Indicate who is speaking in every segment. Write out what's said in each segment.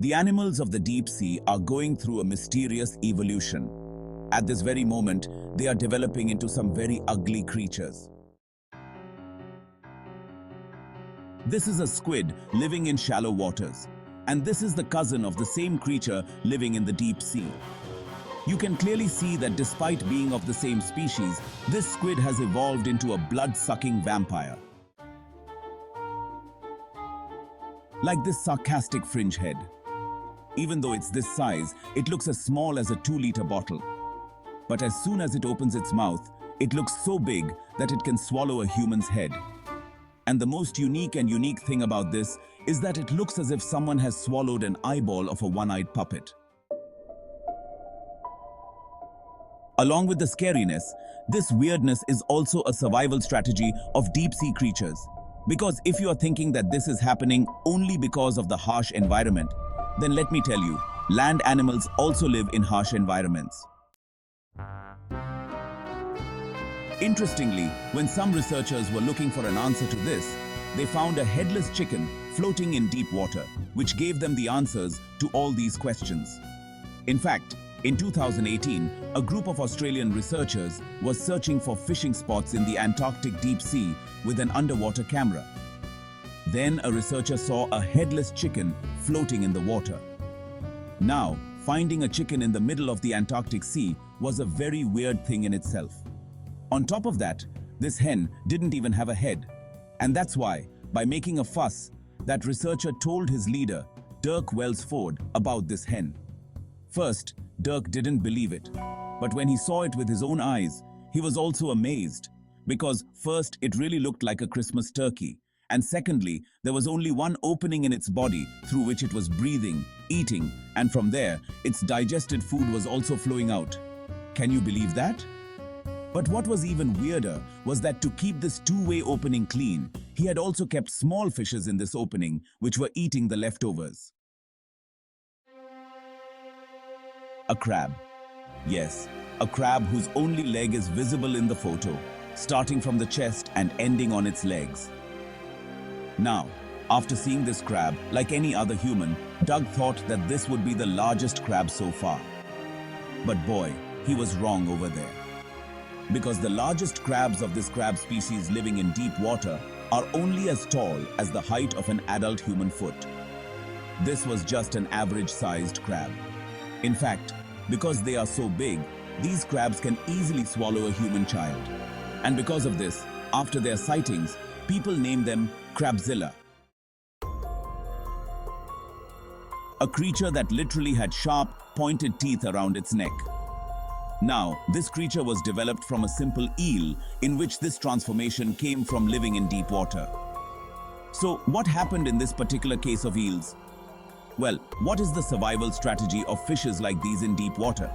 Speaker 1: The animals of the deep sea are going through a mysterious evolution. At this very moment, they are developing into some very ugly creatures. This is a squid living in shallow waters, and this is the cousin of the same creature living in the deep sea. You can clearly see that despite being of the same species, this squid has evolved into a blood-sucking vampire. Like this sarcastic fringehead. Even though it's this size, it looks as small as a 2-liter bottle. But as soon as it opens its mouth, it looks so big that it can swallow a human's head. And the most unique thing about this is that it looks as if someone has swallowed an eyeball of a one-eyed puppet. Along with the scariness, this weirdness is also a survival strategy of deep-sea creatures. Because if you are thinking that this is happening only because of the harsh environment, then let me tell you, land animals also live in harsh environments. Interestingly, when some researchers were looking for an answer to this, they found a headless chicken floating in deep water, which gave them the answers to all these questions. In fact, in 2018, a group of Australian researchers was searching for fishing spots in the Antarctic deep sea with an underwater camera. Then a researcher saw a headless chicken floating in the water. Now, finding a chicken in the middle of the Antarctic Sea was a very weird thing in itself. On top of that, this hen didn't even have a head. And that's why, by making a fuss, that researcher told his leader, Dirk Welsford, about this hen. First, Dirk didn't believe it. But when he saw it with his own eyes, he was also amazed. Because first, it really looked like a Christmas turkey. And secondly, there was only one opening in its body through which it was breathing, eating, and from there, its digested food was also flowing out. Can you believe that? But what was even weirder was that to keep this two-way opening clean, he had also kept small fishes in this opening, which were eating the leftovers. A crab. Yes, a crab whose only leg is visible in the photo, starting from the chest and ending on its legs. Now, after seeing this crab, like any other human, Doug thought that this would be the largest crab so far. But boy, he was wrong over there. Because the largest crabs of this crab species living in deep water are only as tall as the height of an adult human foot. This was just an average-sized crab. In fact, because they are so big, these crabs can easily swallow a human child. And because of this, after their sightings, people name them Crabzilla. A creature that literally had sharp, pointed teeth around its neck. Now, this creature was developed from a simple eel, in which this transformation came from living in deep water. So, what happened in this particular case of eels? Well, what is the survival strategy of fishes like these in deep water?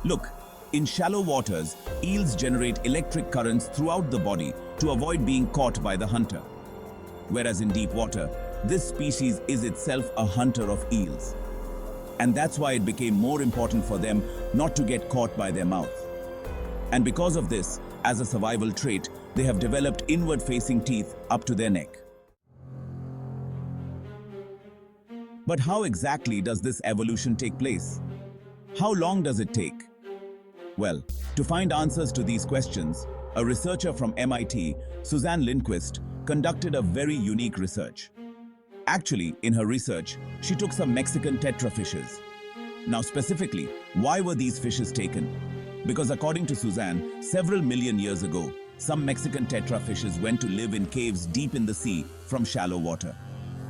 Speaker 1: Look, in shallow waters, eels generate electric currents throughout the body to avoid being caught by the hunter. Whereas in deep water, this species is itself a hunter of eels. And that's why it became more important for them not to get caught by their mouth. And because of this, as a survival trait, they have developed inward-facing teeth up to their neck. But how exactly does this evolution take place? How long does it take? Well, to find answers to these questions, a researcher from MIT, Suzanne Lindquist, conducted a very unique research. Actually, in her research, she took some Mexican tetrafishes. Now specifically, why were these fishes taken? Because according to Suzanne, several million years ago, some Mexican tetrafishes went to live in caves deep in the sea from shallow water.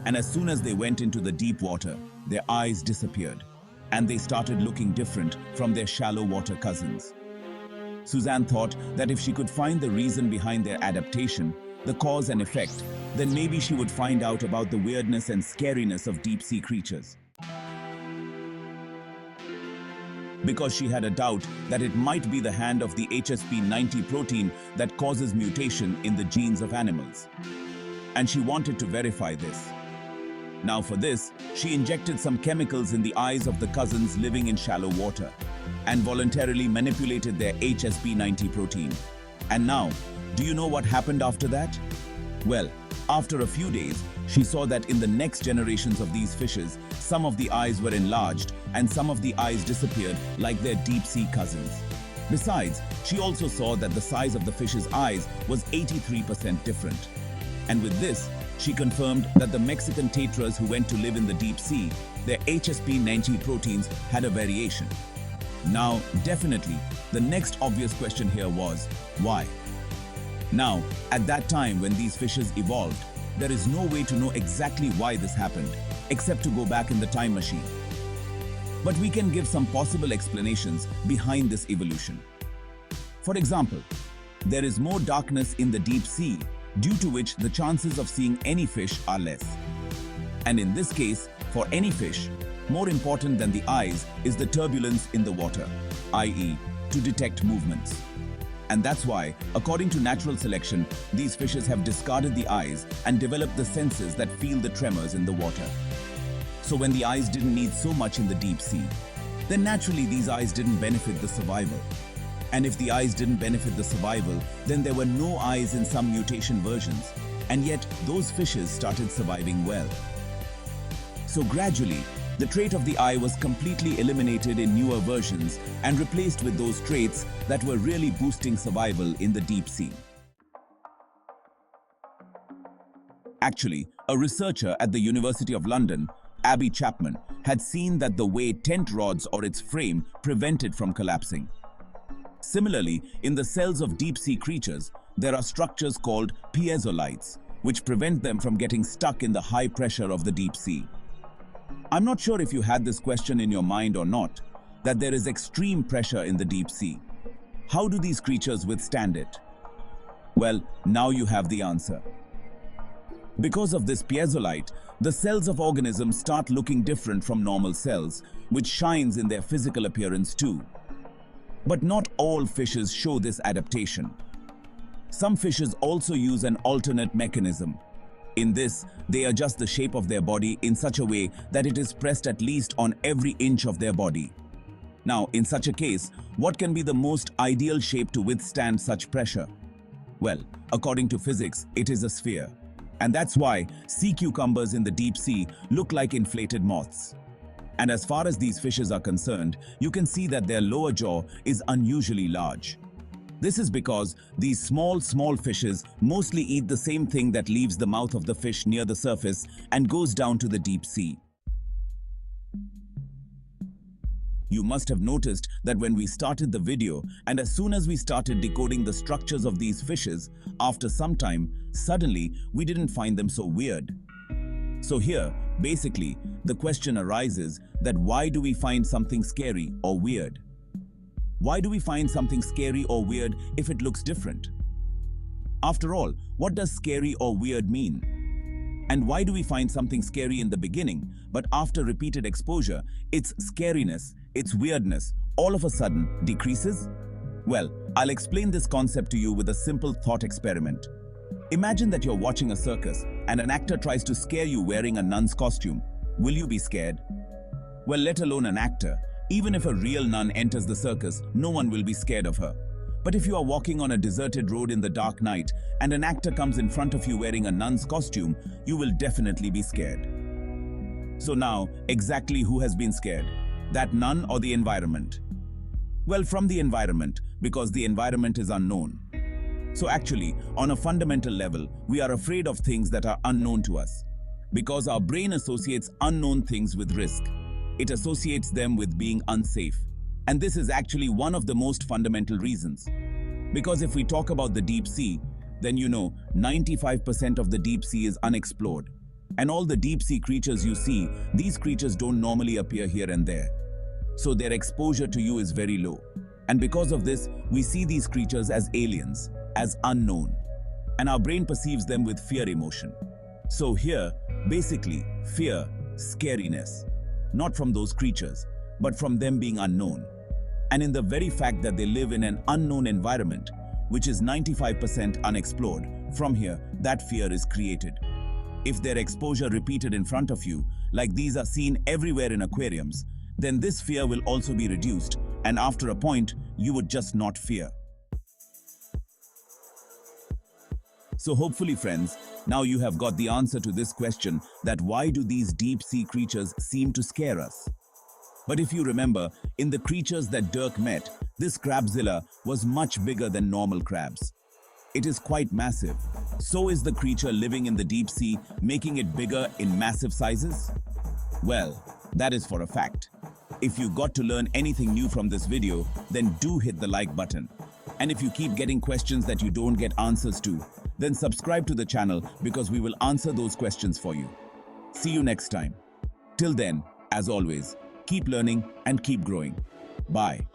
Speaker 1: And as soon as they went into the deep water, their eyes disappeared, and they started looking different from their shallow water cousins. Suzanne thought that if she could find the reason behind their adaptation, the cause and effect, then maybe she would find out about the weirdness and scariness of deep-sea creatures. Because she had a doubt that it might be the hand of the HSP90 protein that causes mutation in the genes of animals. And she wanted to verify this. Now for this, she injected some chemicals in the eyes of the cousins living in shallow water and voluntarily manipulated their HSP90 protein. And now, do you know what happened after that? Well, After a few days, she saw that in the next generations of these fishes, some of the eyes were enlarged and some of the eyes disappeared like their deep-sea cousins. Besides, she also saw that the size of the fish's eyes was 83% different. And with this, she confirmed that the Mexican tetras who went to live in the deep sea, their HSP90 proteins had a variation. Now, definitely, the next obvious question here was, why? Now, at that time when these fishes evolved, there is no way to know exactly why this happened, except to go back in the time machine. But we can give some possible explanations behind this evolution. For example, there is more darkness in the deep sea, due to which the chances of seeing any fish are less. And in this case, for any fish, more important than the eyes is the turbulence in the water, i.e., to detect movements. And that's why, according to natural selection, these fishes have discarded the eyes and developed the senses that feel the tremors in the water. So when the eyes didn't need so much in the deep sea, then naturally these eyes didn't benefit the survival. And if the eyes didn't benefit the survival, then there were no eyes in some mutation versions, and yet those fishes started surviving well. So gradually, the trait of the eye was completely eliminated in newer versions and replaced with those traits that were really boosting survival in the deep sea. Actually, a researcher at the University of London, Abby Chapman, had seen that the way tent rods or its frame prevented from collapsing. Similarly, in the cells of deep-sea creatures, there are structures called piezolytes, which prevent them from getting stuck in the high pressure of the deep sea. I'm not sure if you had this question in your mind or not, that there is extreme pressure in the deep sea. How do these creatures withstand it? Well, now you have the answer. Because of this piezolyte, the cells of organisms start looking different from normal cells, which shines in their physical appearance too. But not all fishes show this adaptation. Some fishes also use an alternate mechanism. In this, they adjust the shape of their body in such a way that it is pressed at least on every inch of their body. Now, in such a case, what can be the most ideal shape to withstand such pressure? Well, according to physics, it is a sphere. And that's why sea cucumbers in the deep sea look like inflated moths. And as far as these fishes are concerned, you can see that their lower jaw is unusually large. This is because these small fishes mostly eat the same thing that leaves the mouth of the fish near the surface and goes down to the deep sea. You must have noticed that when we started the video and as soon as we started decoding the structures of these fishes, after some time, suddenly we didn't find them so weird. So here, basically, the question arises that why do we find something scary or weird? Why do we find something scary or weird if it looks different? After all, what does scary or weird mean? And why do we find something scary in the beginning, but after repeated exposure, its scariness, its weirdness, all of a sudden decreases? Well, I'll explain this concept to you with a simple thought experiment. Imagine that you're watching a circus and an actor tries to scare you wearing a nun's costume. Will you be scared? Well, let alone an actor. Even if a real nun enters the circus, no one will be scared of her. But if you are walking on a deserted road in the dark night and an actor comes in front of you wearing a nun's costume, you will definitely be scared. So now, exactly who has been scared? That nun or the environment? Well, from the environment, because the environment is unknown. So actually, on a fundamental level, we are afraid of things that are unknown to us. Because our brain associates unknown things with risk. It associates them with being unsafe. And this is actually one of the most fundamental reasons. Because if we talk about the deep sea, then 95% of the deep sea is unexplored. And all the deep sea creatures you see, these creatures don't normally appear here and there. So their exposure to you is very low. And because of this, we see these creatures as aliens, as unknown. And our brain perceives them with fear emotion. So here, basically, fear, scariness. Not from those creatures, but from them being unknown. And in the very fact that they live in an unknown environment, which is 95% unexplored, from here, that fear is created. If their exposure repeated in front of you, like these are seen everywhere in aquariums, then this fear will also be reduced, and after a point, you would just not fear. So hopefully, friends, now you have got the answer to this question, that why do these deep sea creatures seem to scare us? But if you remember, in the creatures that Dirk met, this Crabzilla was much bigger than normal crabs. It is quite massive. So is the creature living in the deep sea making it bigger in massive sizes? Well, that is for a fact. If you got to learn anything new from this video, then do hit the like button. And if you keep getting questions that you don't get answers to, then subscribe to the channel because we will answer those questions for you. See you next time. Till then, as always, keep learning and keep growing. Bye.